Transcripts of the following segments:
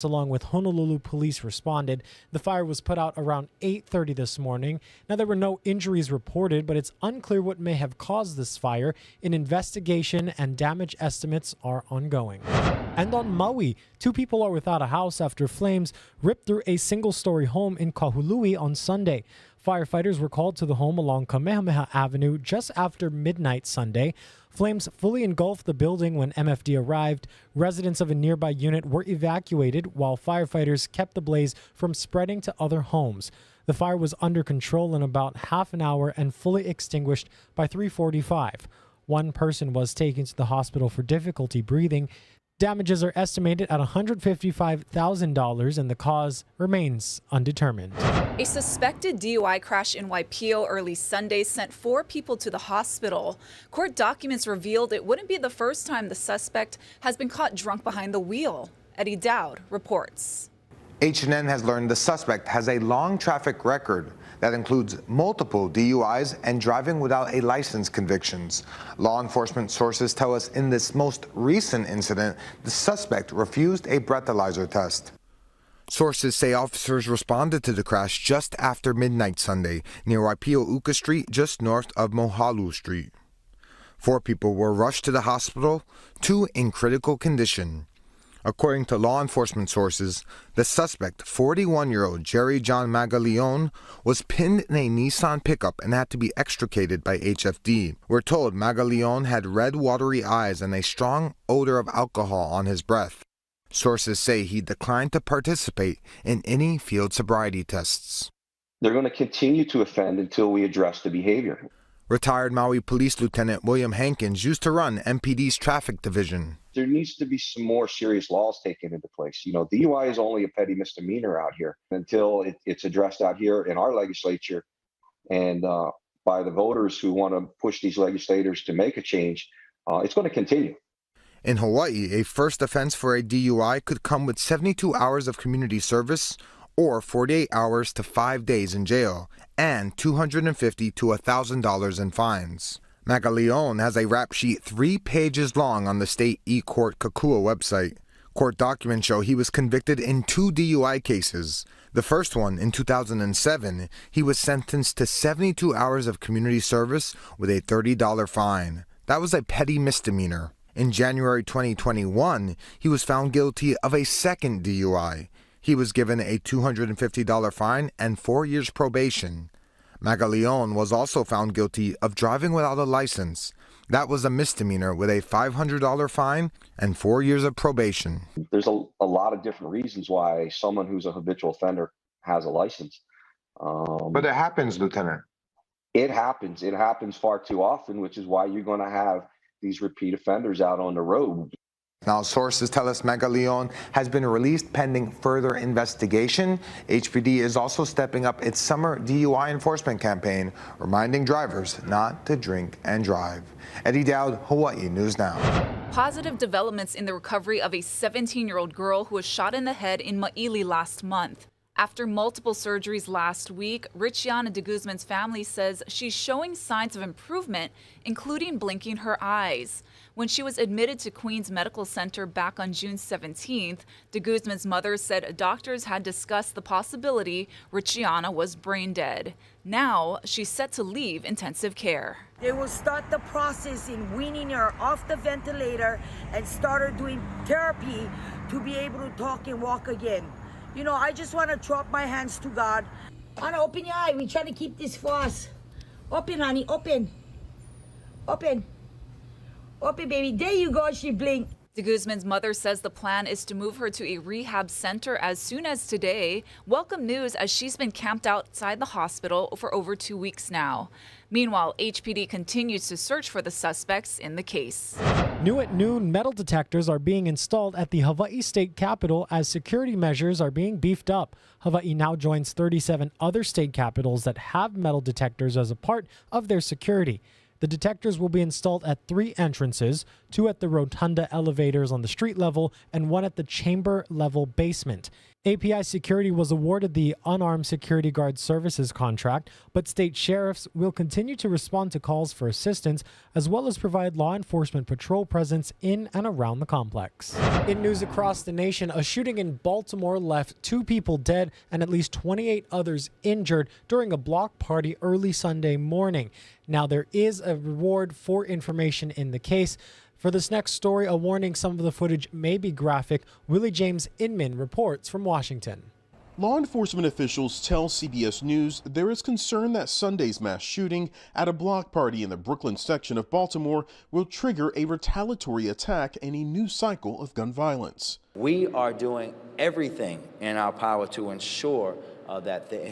along with Honolulu police responded. The fire was put out around 8:30 this morning. Now, there were no injuries reported, but it's unclear what may have caused this fire. An investigation and damage estimates are ongoing. And on Maui, 2 people are without a house after flames ripped through a single-story home in Kahului on Sunday. Firefighters were called to the home along Kamehameha Avenue just after midnight Sunday. Flames fully engulfed the building when MFD arrived. Residents of a nearby unit were evacuated while firefighters kept the blaze from spreading to other homes. The fire was under control in about half an hour and fully extinguished by 3:45. One person was taken to the hospital for difficulty breathing. Damages are estimated at $155,000 and the cause remains undetermined. A suspected DUI crash in Waipio early Sunday sent 4 people to the hospital. Court documents revealed it wouldn't be the first time the suspect has been caught drunk behind the wheel. Eddie Dowd reports. H&N has learned the suspect has a long traffic record that includes multiple DUIs and driving without a license convictions. Law enforcement sources tell us in this most recent incident, the suspect refused a breathalyzer test. Sources say officers responded to the crash just after midnight Sunday near Waipio Uka Street, just north of Mohalu Street. 4 people were rushed to the hospital, 2 in critical condition. According to law enforcement sources, the suspect, 41-year-old Jerry John Magaleon, was pinned in a Nissan pickup and had to be extricated by HFD. We're told Magaleon had red, watery eyes and a strong odor of alcohol on his breath. Sources say he declined to participate in any field sobriety tests. They're going to continue to offend until we address the behavior. Retired Maui Police Lieutenant William Hankins used to run MPD's traffic division. There needs to be some more serious laws taken into place. DUI is only a petty misdemeanor out here until it's addressed out here in our legislature and by the voters who want to push these legislators to make a change. It's going to continue. In Hawaii, a first offense for a DUI could come with 72 hours of community service or 48 hours to 5 days in jail and $250 to $1,000 in fines. Magaleon has a rap sheet 3 pages long on the state e-court Kakua website. Court documents show he was convicted in 2 DUI cases. The first one, in 2007, he was sentenced to 72 hours of community service with a $30 fine. That was a petty misdemeanor. In January 2021, he was found guilty of a second DUI. He was given a $250 fine and 4 years probation. Magaleon was also found guilty of driving without a license. That was a misdemeanor with a $500 fine and 4 years of probation. There's a lot of different reasons why someone who's a habitual offender has a license. But it happens, Lieutenant. It happens. It happens far too often, which is why you're going to have these repeat offenders out on the road. Now, sources tell us Magaleon has been released pending further investigation. HPD is also stepping up its summer DUI enforcement campaign, reminding drivers not to drink and drive. Eddie Dowd, Hawaii News Now. Positive developments in the recovery of a 17-year-old girl who was shot in the head in Maili last month. After multiple surgeries last week, Richiana de Guzman's family says she's showing signs of improvement, including blinking her eyes. When she was admitted to Queens Medical Center back on June 17th, de Guzman's mother said doctors had discussed the possibility Richiana was brain dead. Now she's set to leave intensive care. They will start the process in weaning her off the ventilator and start her doing therapy to be able to talk and walk again. I just want to throw up my hands to God. Anna, open your eye. We're trying to keep this for us. Open, honey. Open. Open. Open, baby. There you go. She blinked. De Guzman's mother says the plan is to move her to a rehab center as soon as today. Welcome news, as she's been camped outside the hospital for over 2 weeks now. Meanwhile, HPD continues to search for the suspects in the case. New at noon, metal detectors are being installed at the Hawaii State Capitol as security measures are being beefed up. Hawaii now joins 37 other state capitals that have metal detectors as a part of their security. The detectors will be installed at 3 entrances, 2 at the rotunda elevators on the street level and 1 at the chamber level basement. API Security was awarded the Unarmed Security Guard Services contract, but state sheriffs will continue to respond to calls for assistance as well as provide law enforcement patrol presence in and around the complex. In news across the nation, a shooting in Baltimore left 2 people dead and at least 28 others injured during a block party early Sunday morning. Now, there is a reward for information in the case. For this next story, a warning some of the footage may be graphic. Willie James Inman reports from Washington. Law enforcement officials tell CBS News there is concern that Sunday's mass shooting at a block party in the Brooklyn section of Baltimore will trigger a retaliatory attack and a new cycle of gun violence. We are doing everything in our power to ensure that the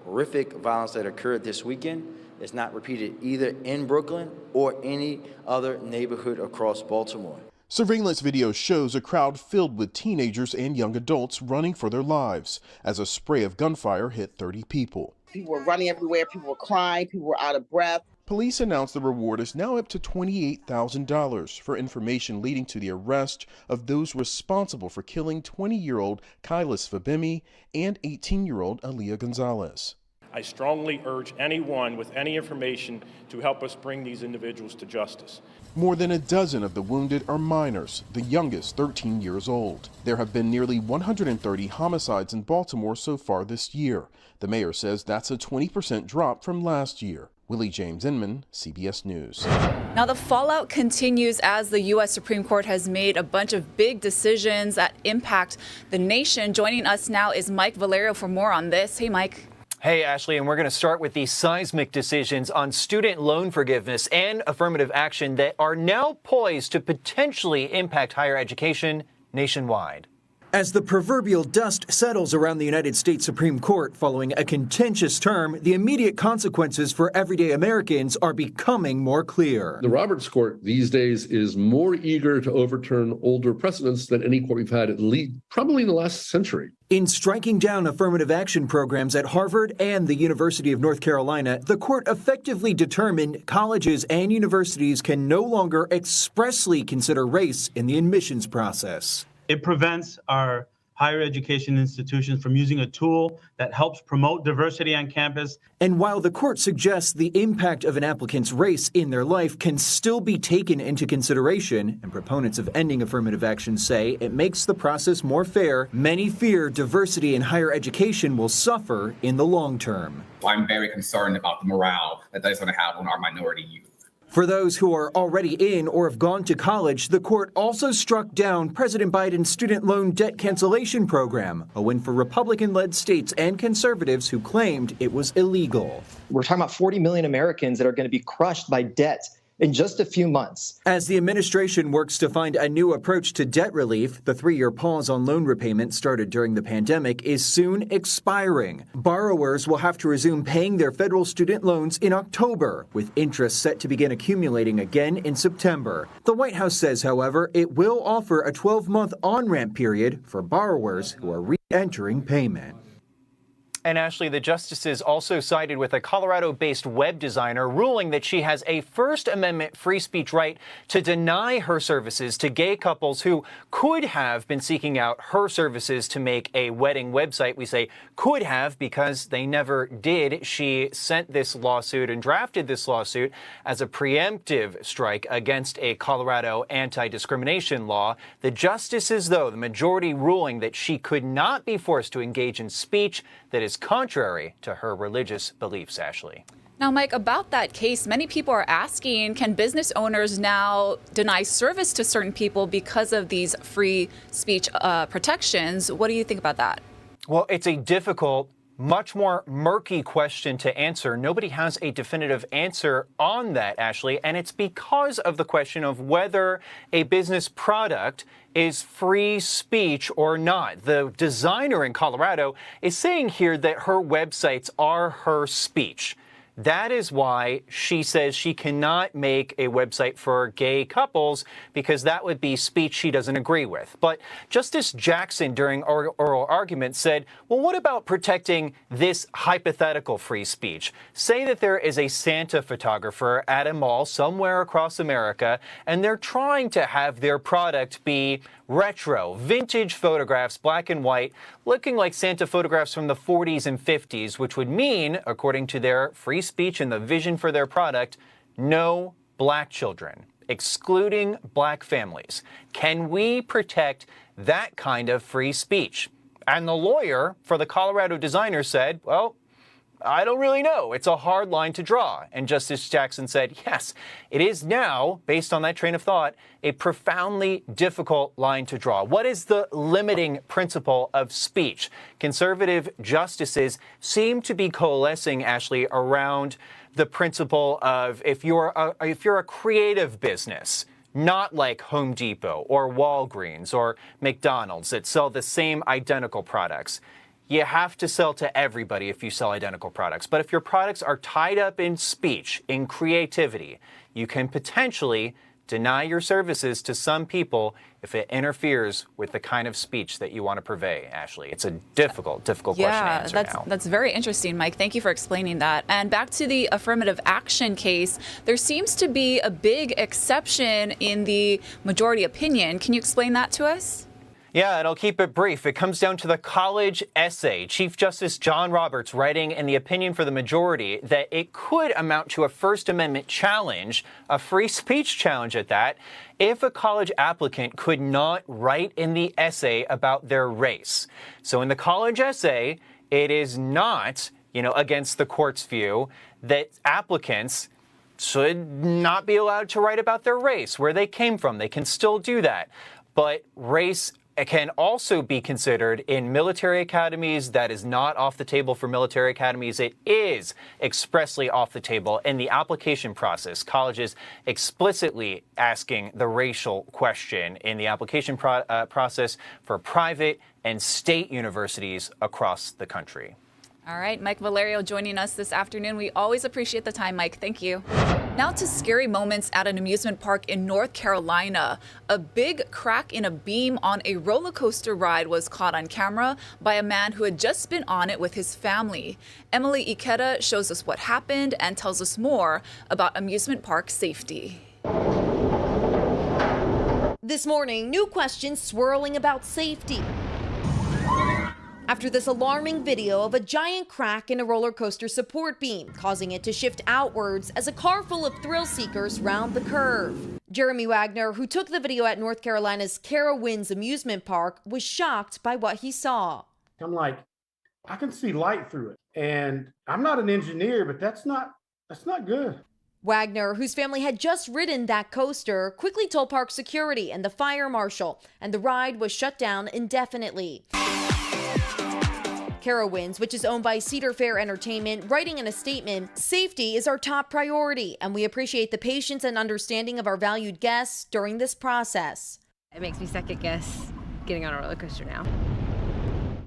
horrific violence that occurred this weekend is not repeated either in Brooklyn or any other neighborhood across Baltimore. Surveillance video shows a crowd filled with teenagers and young adults running for their lives as a spray of gunfire hit 30 people. People were running everywhere, people were crying, people were out of breath. Police announced the reward is now up to $28,000 for information leading to the arrest of those responsible for killing 20-year-old Kailis Fabemi and 18-year-old Aaliyah Gonzalez. I strongly urge anyone with any information to help us bring these individuals to justice. More than a dozen of the wounded are minors, the youngest 13 years old. There have been nearly 130 homicides in Baltimore so far this year. The mayor says that's a 20% drop from last year. Willie James Inman, CBS News. Now, the fallout continues as the U.S. Supreme Court has made a bunch of big decisions that impact the nation. Joining us now is Mike Valerio for more on this. Hey, Mike. Hey, Ashley, and we're going to start with these seismic decisions on student loan forgiveness and affirmative action that are now poised to potentially impact higher education nationwide. As the proverbial dust settles around the United States Supreme Court following a contentious term, the immediate consequences for everyday Americans are becoming more clear. The Roberts Court these days is more eager to overturn older precedents than any court we've had probably in the last century. In striking down affirmative action programs at Harvard and the University of North Carolina, the court effectively determined colleges and universities can no longer expressly consider race in the admissions process. It prevents our higher education institutions from using a tool that helps promote diversity on campus. And while the court suggests the impact of an applicant's race in their life can still be taken into consideration, and proponents of ending affirmative action say it makes the process more fair, many fear diversity in higher education will suffer in the long term. I'm very concerned about the morale that is going to have on our minority youth. For those who are already in or have gone to college, the court also struck down President Biden's student loan debt cancellation program, a win for Republican-led states and conservatives who claimed it was illegal. We're talking about 40 million Americans that are going to be crushed by debt in just a few months. As the administration works to find a new approach to debt relief, the 3-year pause on loan repayment started during the pandemic is soon expiring. Borrowers will have to resume paying their federal student loans in October, with interest set to begin accumulating again in September. The White House says, however, it will offer a 12-month on-ramp period for borrowers who are re-entering payment. And Ashley, the justices also sided with a Colorado-based web designer, ruling that she has a First Amendment free speech right to deny her services to gay couples who could have been seeking out her services to make a wedding website. We say could have because they never did. She sent this lawsuit and drafted this lawsuit as a preemptive strike against a Colorado anti-discrimination law. The justices, though, the majority ruling that she could not be forced to engage in speech that is contrary to her religious beliefs, Ashley. Now, Mike, about that case, many people are asking, can business owners now deny service to certain people because of these free speech protections? What do you think about that? Well, it's a difficult, much more murky question to answer. Nobody has a definitive answer on that, Ashley, and it's because of the question of whether a business product is free speech or not. The designer in Colorado is saying here that her websites are her speech. That is why she says she cannot make a website for gay couples, because that would be speech she doesn't agree with. But Justice Jackson, during oral argument, said, well, what about protecting this hypothetical free speech? Say that there is a Santa photographer at a mall somewhere across America, and they're trying to have their product be retro, vintage photographs, black and white, looking like Santa photographs from the 40s and 50s, which would mean, according to their free speech and the vision for their product, no black children, excluding black families. Can we protect that kind of free speech? And the lawyer for the Colorado designer said, well, I don't really know. It's a hard line to draw. And Justice Jackson said, yes, it is now, based on that train of thought, a profoundly difficult line to draw. What is the limiting principle of speech? Conservative justices seem to be coalescing, Ashley, around the principle of if you're a creative business, not like Home Depot or Walgreens or McDonald's that sell the same identical products. You have to sell to everybody if you sell identical products. But if your products are tied up in speech, in creativity, you can potentially deny your services to some people if it interferes with the kind of speech that you want to purvey, Ashley. It's a difficult question to answer now. That's very interesting, Mike. Thank you for explaining that. And back to the affirmative action case, there seems to be a big exception in the majority opinion. Can you explain that to us? Yeah, and I'll keep it brief. It comes down to the college essay. Chief Justice John Roberts writing in the opinion for the majority that it could amount to a First Amendment challenge, a free speech challenge at that, if a college applicant could not write in the essay about their race. So in the college essay, it is not, against the court's view that applicants should not be allowed to write about their race, where they came from. They can still do that. But race can also be considered in military academies. That is not off the table for military academies. It is expressly off the table in the application process. Colleges explicitly asking the racial question in the application process for private and state universities across the country. All right, Mike Valerio joining us this afternoon. We always appreciate the time, Mike. Thank you. Now to scary moments at an amusement park in North Carolina. A big crack in a beam on a roller coaster ride was caught on camera by a man who had just been on it with his family. Emily Ikeda shows us what happened and tells us more about amusement park safety. This morning, new questions swirling about safety after this alarming video of a giant crack in a roller coaster support beam, causing it to shift outwards as a car full of thrill seekers round the curve. Jeremy Wagner, who took the video at North Carolina's Carowinds amusement park, was shocked by what he saw. I'm like, I can see light through it. And I'm not an engineer, but that's not good. Wagner, whose family had just ridden that coaster, quickly told park security and the fire marshal, and the ride was shut down indefinitely. Carowinds, which is owned by Cedar Fair Entertainment, writing in a statement, "Safety is our top priority, and we appreciate the patience and understanding of our valued guests during this process." It makes me second guess getting on a roller coaster now.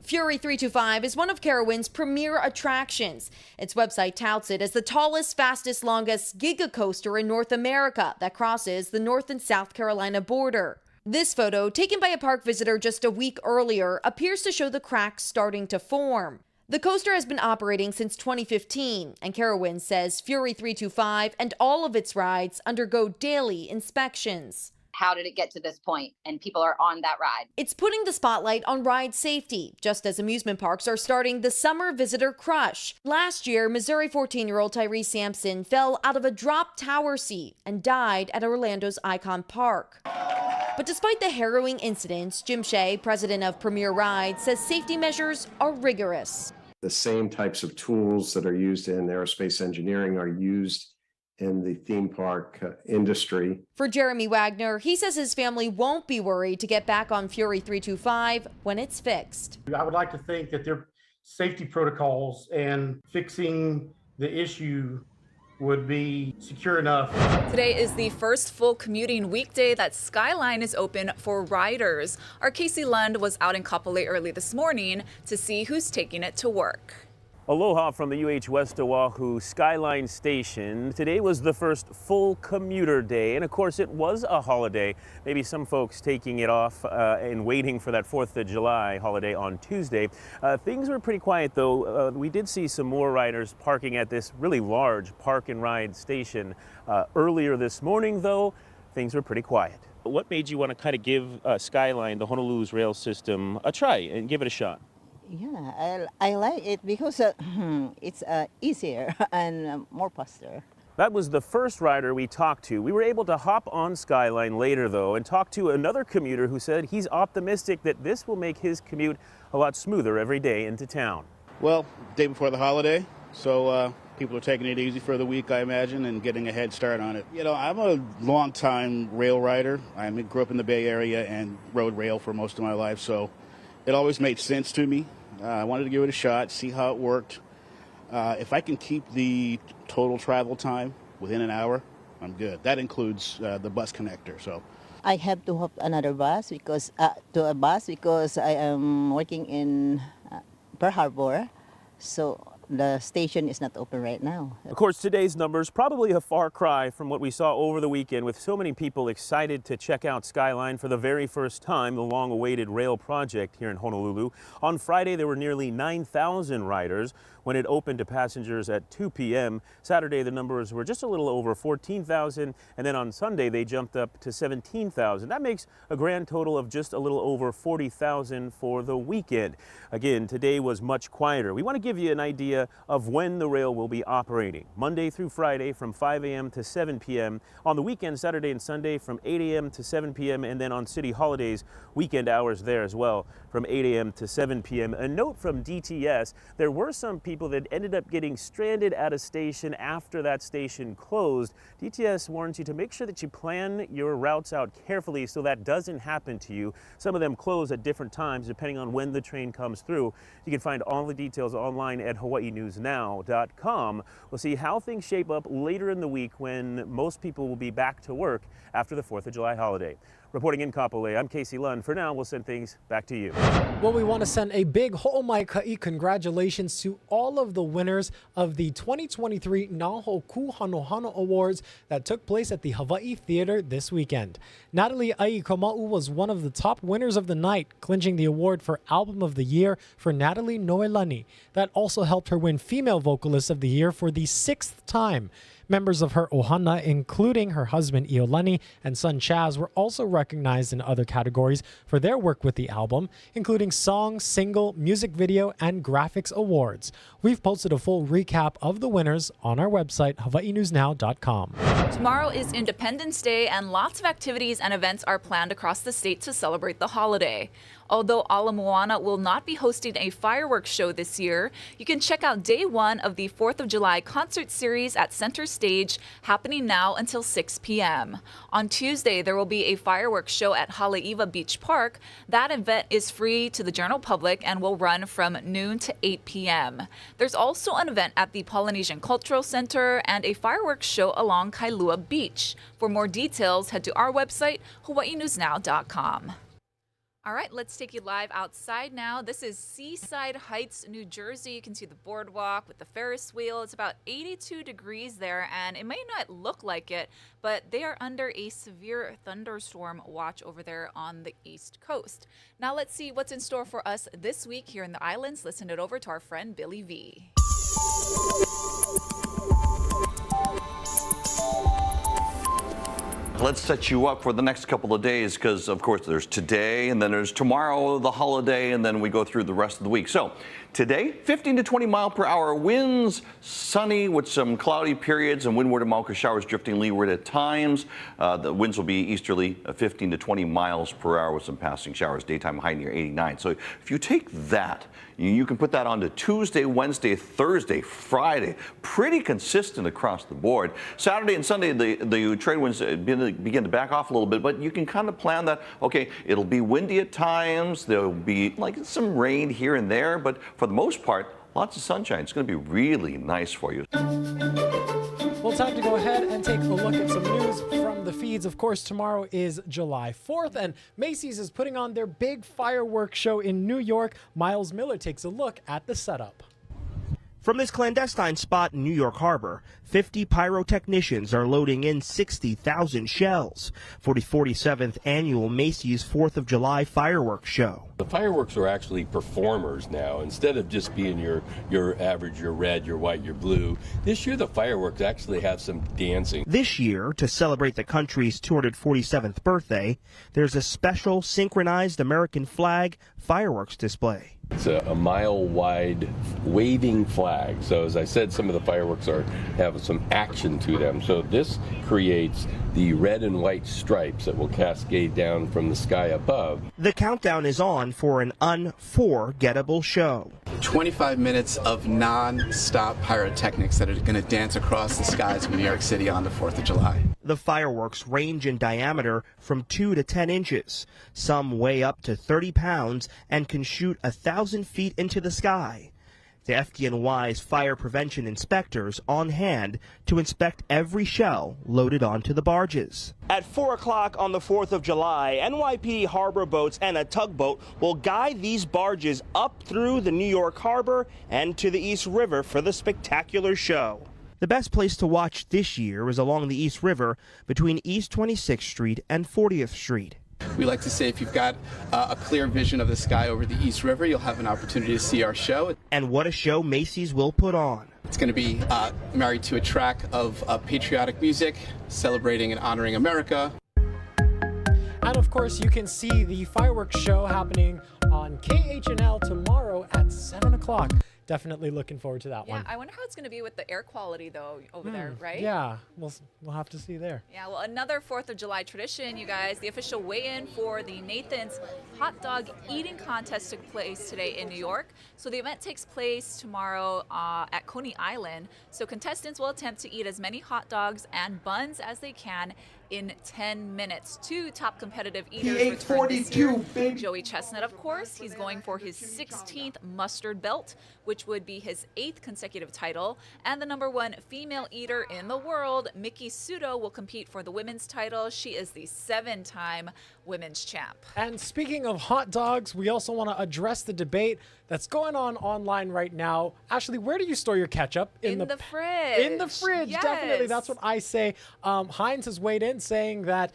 Fury 325 is one of Carowinds' premier attractions. Its website touts it as the tallest, fastest, longest giga coaster in North America that crosses the North and South Carolina border. This photo, taken by a park visitor just a week earlier, appears to show the cracks starting to form. The coaster has been operating since 2015, and Carowinds says Fury 325 and all of its rides undergo daily inspections. How did it get to this point? And people are on that ride. It's putting the spotlight on ride safety, just as amusement parks are starting the summer visitor crush. Last year, Missouri 14-year-old Tyrese Sampson fell out of a drop tower seat and died at Orlando's Icon Park. But despite the harrowing incidents, Jim Shea, president of Premier Rides, says safety measures are rigorous. The same types of tools that are used in aerospace engineering are used in the theme park industry. For Jeremy Wagner, he says his family won't be worried to get back on Fury 325 when it's fixed. I would like to think that their safety protocols and fixing the issue would be secure enough. Today is the first full commuting weekday that Skyline is open for riders. Our Casey Lund was out in Kapolei early this morning to see who's taking it to work. Aloha from the UH West Oahu Skyline Station. Today was the first full commuter day, and of course it was a holiday. Maybe some folks taking it off and waiting for that 4th of July holiday on Tuesday. Things were pretty quiet though. We did see some more riders parking at this really large park and ride station. Earlier this morning though, things were pretty quiet. What made you want to kind of give Skyline, the Honolulu's rail system, a try and give it a shot? Yeah, I like it because it's easier and more faster. That was the first rider we talked to. We were able to hop on Skyline later, though, and talk to another commuter who said he's optimistic that this will make his commute a lot smoother every day into town. Well, day before the holiday, so people are taking it easy for the week, I imagine, and getting a head start on it. You know, I'm a long-time rail rider. I grew up in the Bay Area and rode rail for most of my life, so it always made sense to me. I wanted to give it a shot, see how it worked. If I can keep the total travel time within an hour, I'm good. That includes the bus connector. So I have to hop another bus because I am working in Pearl Harbor, so the station is not open right now. Of course, today's numbers probably a far cry from what we saw over the weekend, with so many people excited to check out Skyline for the very first time, the long-awaited rail project here in Honolulu. On Friday, there were nearly 9,000 riders when it opened to passengers at 2 p.m. Saturday, the numbers were just a little over 14,000, and then on Sunday, they jumped up to 17,000. That makes a grand total of just a little over 40,000 for the weekend. Again, today was much quieter. We want to give you an idea of when the rail will be operating. Monday through Friday from 5 a.m. to 7 p.m. On the weekend, Saturday and Sunday from 8 a.m. to 7 p.m. And then on city holidays, weekend hours there as well from 8 a.m. to 7 p.m. A note from DTS, there were some people that ended up getting stranded at a station after that station closed. DTS warns you to make sure that you plan your routes out carefully so that doesn't happen to you. Some of them close at different times depending on when the train comes through. You can find all the details online at hawaiinewsnow.com. We'll see how things shape up later in the week when most people will be back to work after the 4th of July holiday. Reporting in Kapolei, I'm Casey Lund. For now, we'll send things back to you. Well, we want to send a big ho'omaikai congratulations to all of the winners of the 2023 Naho Kuhanohano Awards that took place at the Hawaii Theater this weekend. Natalie Aikoma'u was one of the top winners of the night, clinching the award for Album of the Year for Natalie Noelani. That also helped her win Female Vocalist of the Year for the 6th time. Members of her ohana, including her husband Iolani and son Chaz, were also recognized in other categories for their work with the album, including song, single, music video, and graphics awards. We've posted a full recap of the winners on our website, hawaiinewsnow.com. Tomorrow is Independence Day, and lots of activities and events are planned across the state to celebrate the holiday. Although Ala Moana will not be hosting a fireworks show this year, you can check out day one of the 4th of July concert series at Center Stage, happening now until 6 p.m. On Tuesday, there will be a fireworks show at Haleiwa Beach Park. That event is free to the general public and will run from noon to 8 p.m. There's also an event at the Polynesian Cultural Center and a fireworks show along Kailua Beach. For more details, head to our website, hawaiinewsnow.com. All right, let's take you live outside now. This is Seaside Heights, New Jersey. You can see the boardwalk with the Ferris wheel. It's about 82 degrees there, and it may not look like it, but they are under a severe thunderstorm watch over there on the East Coast. Now let's see what's in store for us this week here in the islands. Listen it over to our friend Billy V. Let's set you up for the next couple of days because, of course, there's today and then there's tomorrow, the holiday, and then we go through the rest of the week. So today, 15 to 20 mile per hour winds, sunny with some cloudy periods and windward and Mauka showers drifting leeward at times. The winds will be easterly 15 to 20 miles per hour with some passing showers, daytime high near 89. So if you take that, you can put that on to Tuesday, Wednesday, Thursday, Friday. Pretty consistent across the board. Saturday and Sunday, the trade winds begin to back off a little bit, but you can kind of plan that, okay, it'll be windy at times. There'll be like some rain here and there, but for the most part, lots of sunshine. It's going to be really nice for you. Well, time to go ahead and take a look at some news from the feeds. Of course, tomorrow is July 4th, and Macy's is putting on their big fireworks show in New York. Miles Miller takes a look at the setup. From this clandestine spot in New York Harbor, 50 pyrotechnicians are loading in 60,000 shells for the 47th annual Macy's 4th of July fireworks show. The fireworks are actually performers now. Instead of just being your average, your red, your white, your blue, this year the fireworks actually have some dancing. This year, to celebrate the country's 247th birthday, there's a special synchronized American flag fireworks display. It's a mile-wide waving flag. So as I said, some of the fireworks have some action to them. So this creates the red and white stripes that will cascade down from the sky above. The countdown is on for an unforgettable show. 25 minutes of non-stop pyrotechnics that are going to dance across the skies of New York City on the 4th of July. The fireworks range in diameter from 2 to 10 inches. Some weigh up to 30 pounds and can shoot 1,000 feet into the sky. The FDNY's fire prevention inspectors on hand to inspect every shell loaded onto the barges. At 4 o'clock on the 4th of July, NYPD harbor boats and a tugboat will guide these barges up through the New York Harbor and to the East River for the spectacular show. The best place to watch this year is along the East River between East 26th Street and 40th Street. We like to say if you've got a clear vision of the sky over the East River, you'll have an opportunity to see our show. And what a show Macy's will put on. It's going to be married to a track of patriotic music, celebrating and honoring America. And of course, you can see the fireworks show happening on KHNL tomorrow at 7 o'clock. Definitely looking forward to that one. Yeah, I wonder how it's going to be with the air quality, though, over there, right? Yeah, we'll have to see there. Yeah, well, another 4th of July tradition, you guys. The official weigh-in for the Nathan's Hot Dog Eating Contest took place today in New York. So the event takes place tomorrow at Coney Island. So contestants will attempt to eat as many hot dogs and buns as they can in 10 minutes. 2 top competitive eaters returned this year. Joey Chestnut, of course, he's going for his 16th mustard belt, which would be his 8th consecutive title. And the #1 female eater in the world, Miki Sudo, will compete for the women's title. She is the 7-time women's champ. And speaking of hot dogs, we also want to address the debate that's going on online right now. Ashley, where do you store your ketchup? In the fridge. In the fridge, yes. Definitely. That's what I say. Heinz has weighed in saying that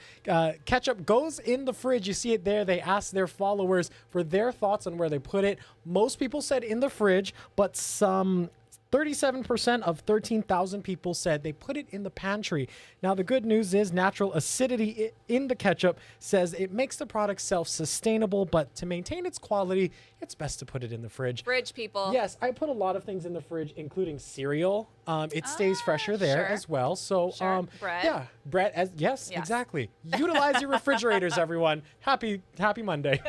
ketchup goes in the fridge. You see it there. They asked their followers for their thoughts on where they put it. Most people said in the fridge, but some 37% of 13,000 people said they put it in the pantry. Now, the good news is natural acidity in the ketchup says it makes the product self-sustainable, but to maintain its quality, it's best to put it in the fridge. Fridge, people. Yes, I put a lot of things in the fridge, including cereal. It stays fresher there as well. So, bread. Yeah, bread. Yes, exactly. Utilize your refrigerators, everyone. Happy Monday.